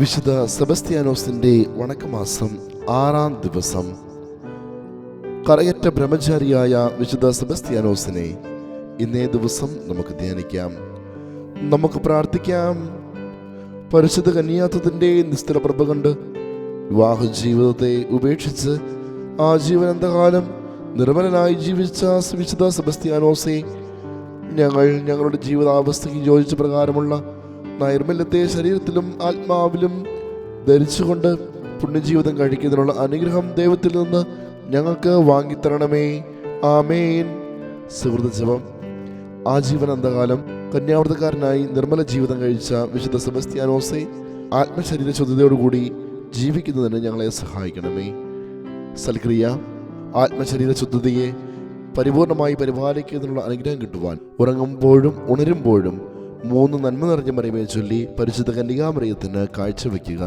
വിശുദ്ധ സെബസ്ത്യാനോസിൻ്റെ വണക്കമാസം 6-ാം ദിവസം. കറയറ്റ ബ്രഹ്മചാരിയായ വിശുദ്ധ സെബസ്ത്യാനോസിനെ ഇന്നേ ദിവസം നമുക്ക് ധ്യാനിക്കാം. നമുക്ക് പ്രാർത്ഥിക്കാം. പരിശുദ്ധ കന്യാത്വത്തിൻ്റെ നിസ്തുല പ്രഭ കണ്ട് വിവാഹ ജീവിതത്തെ ഉപേക്ഷിച്ച് ആജീവനാന്തകാലം നിർമ്മലനായി ജീവിച്ച വിശുദ്ധ സെബസ്ത്യാനോസെ, ഞങ്ങളുടെ ജീവിതാവസ്ഥയ്ക്ക് യോജിച്ച പ്രകാരമുള്ള നൈർമല്യത്തെ ശരീരത്തിലും ആത്മാവിലും ധരിച്ചുകൊണ്ട് പുണ്യജീവിതം കഴിക്കുന്നതിനുള്ള അനുഗ്രഹം ദൈവത്തിൽ നിന്ന് ഞങ്ങൾക്ക് വാങ്ങിത്തരണമേ. ആമേൻ. സുഹൃതജപം. ആജീവനാന്തകാലം കന്യാവ്രതക്കാരനായി നിർമ്മല ജീവിതം കഴിച്ച വിശുദ്ധ സെബസ്ത്യാനോസെ, ആത്മശരീര ശുദ്ധതയോടുകൂടി ജീവിക്കുന്നതിന് ഞങ്ങളെ സഹായിക്കണമേ. സൽക്രിയ. ആത്മശരീര ശുദ്ധതയെ പരിപൂർണമായി പരിപാലിക്കുന്നതിനുള്ള അനുഗ്രഹം കിട്ടുവാൻ ഉറങ്ങുമ്പോഴും ഉണരുമ്പോഴും 3 നന്മ നിറഞ്ഞ മറിയമേ ചൊല്ലി പരിശുദ്ധ കന്യകാമറിയത്തിന് കാഴ്ചവെക്കുക.